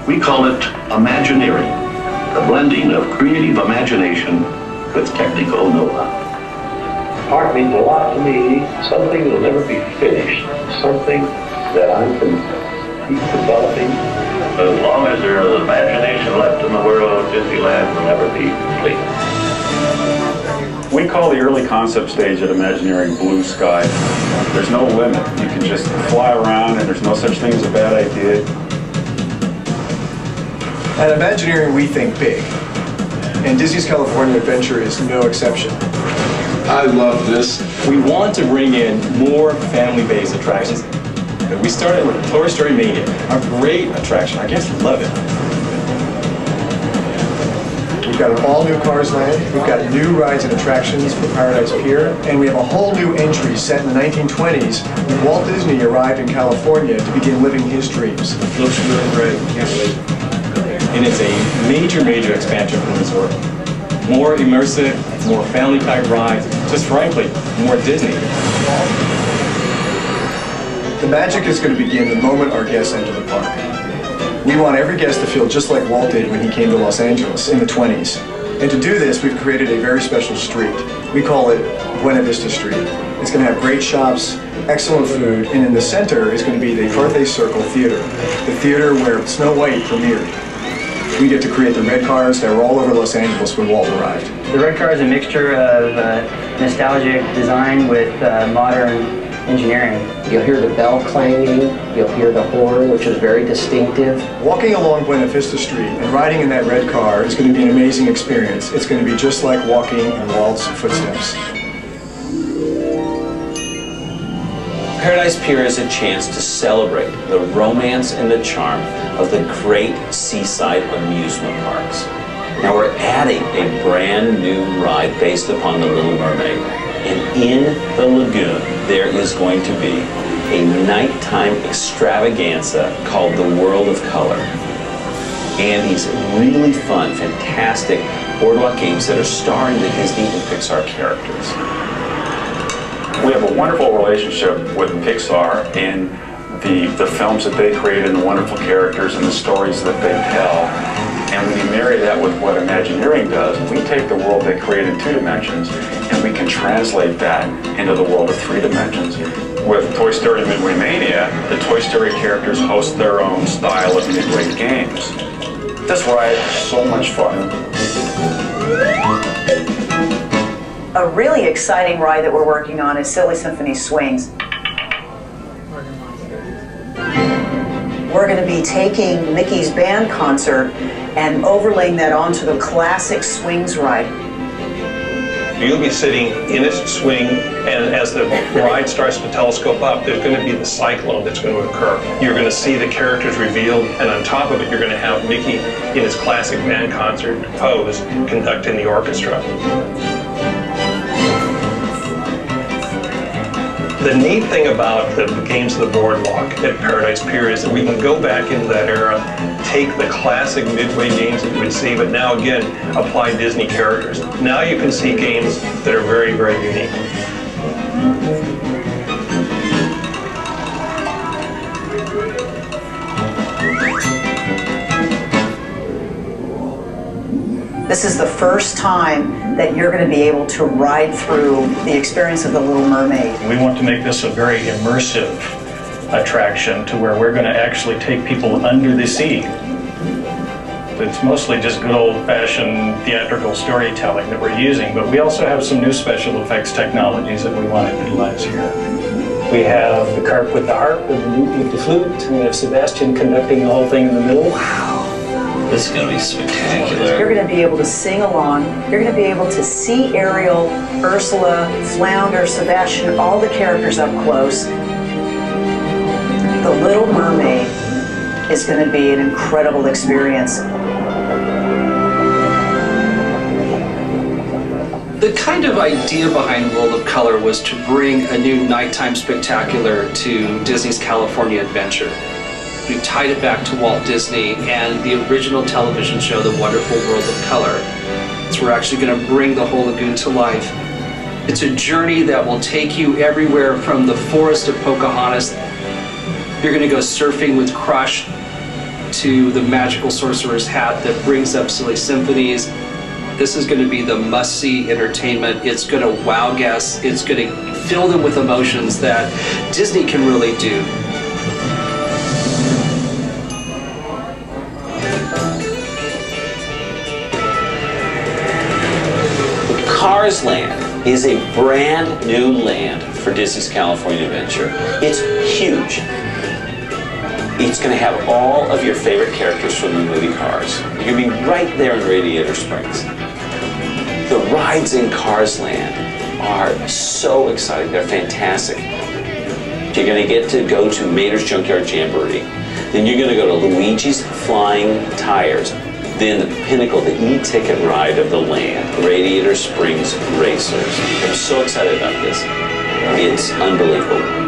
We call it Imagineering, the blending of creative imagination with technical know-how. Art means a lot to me, something that'll never be finished, something that I can keep developing. As long as there is imagination left in the world, Disneyland will never be complete. We call the early concept stage at Imagineering blue sky. There's no limit. You can just fly around and there's no such thing as a bad idea. At Imagineering, we think big. And Disney's California Adventure is no exception. I love this. We want to bring in more family-based attractions. We started with Toy Story Mania, a great attraction. Our guests love it. We've got an all-new Cars Land, we've got new rides and attractions for Paradise Pier, and we have a whole new entry set in the 1920s when Walt Disney arrived in California to begin living his dreams. Looks really great. Can't wait. And it's a major, major expansion for the resort. More immersive, more family-type rides, just frankly, more Disney. The magic is going to begin the moment our guests enter the park. We want every guest to feel just like Walt did when he came to Los Angeles in the 20s. And to do this, we've created a very special street. We call it Buena Vista Street. It's going to have great shops, excellent food, and in the center is going to be the Birthday Circle Theater, the theater where Snow White premiered. We get to create the red cars that were all over Los Angeles when Walt arrived. The red car is a mixture of nostalgic design with modern engineering. You'll hear the bell clanging, you'll hear the horn, which is very distinctive. Walking along Buena Vista Street and riding in that red car is going to be an amazing experience. It's going to be just like walking in Walt's footsteps. Paradise Pier is a chance to celebrate the romance and the charm of the great seaside amusement parks. Now we're adding a brand new ride based upon The Little Mermaid. And in the lagoon, there is going to be a nighttime extravaganza called The World of Color. And these really fun, fantastic boardwalk games that are starring the Disney and Pixar characters. We have a wonderful relationship with Pixar in the films that they create and the wonderful characters and the stories that they tell. And when you marry that with what Imagineering does, we take the world they create in 2 dimensions and we can translate that into the world of 3 dimensions. With Toy Story Midway Mania, the Toy Story characters host their own style of Midway games. This ride is so much fun. A really exciting ride that we're working on is Silly Symphony Swings. We're going to be taking Mickey's band concert and overlaying that onto the classic Swings ride. You'll be sitting in a swing, and as the ride starts to telescope up, there's going to be the cyclone that's going to occur. You're going to see the characters revealed, and on top of it, you're going to have Mickey in his classic band concert pose conducting the orchestra. The neat thing about the games of the boardwalk at Paradise Pier is that we can go back into that era, take the classic Midway games that you would see, but now again, apply Disney characters. Now you can see games that are very, very unique. This is the first time that you're going to be able to ride through the experience of The Little Mermaid. We want to make this a very immersive attraction to where we're going to actually take people under the sea. It's mostly just good old-fashioned theatrical storytelling that we're using, but we also have some new special effects technologies that we want to utilize here. We have the carp with the harp and the lute with the flute, and we have Sebastian conducting the whole thing in the middle. Wow. This is going to be spectacular. You're going to be able to sing along. You're going to be able to see Ariel, Ursula, Flounder, Sebastian, all the characters up close. The Little Mermaid is going to be an incredible experience. The kind of idea behind World of Color was to bring a new nighttime spectacular to Disney's California Adventure. We tied it back to Walt Disney and the original television show, The Wonderful World of Color. So we're actually going to bring the whole lagoon to life. It's a journey that will take you everywhere from the forest of Pocahontas. You're going to go surfing with Crush to the magical sorcerer's hat that brings up silly symphonies. This is going to be the must-see entertainment. It's going to wow guests. It's going to fill them with emotions that Disney can really do. Cars Land is a brand new land for Disney's California Adventure. It's huge. It's going to have all of your favorite characters from the movie Cars. You're going to be right there in Radiator Springs. The rides in Cars Land are so exciting. They're fantastic. You're going to get to go to Mater's Junkyard Jamboree. Then you're going to go to Luigi's Flying Tires. Then the pinnacle, the e-ticket ride of the land, Radiator Springs Racers. I'm so excited about this. It's unbelievable.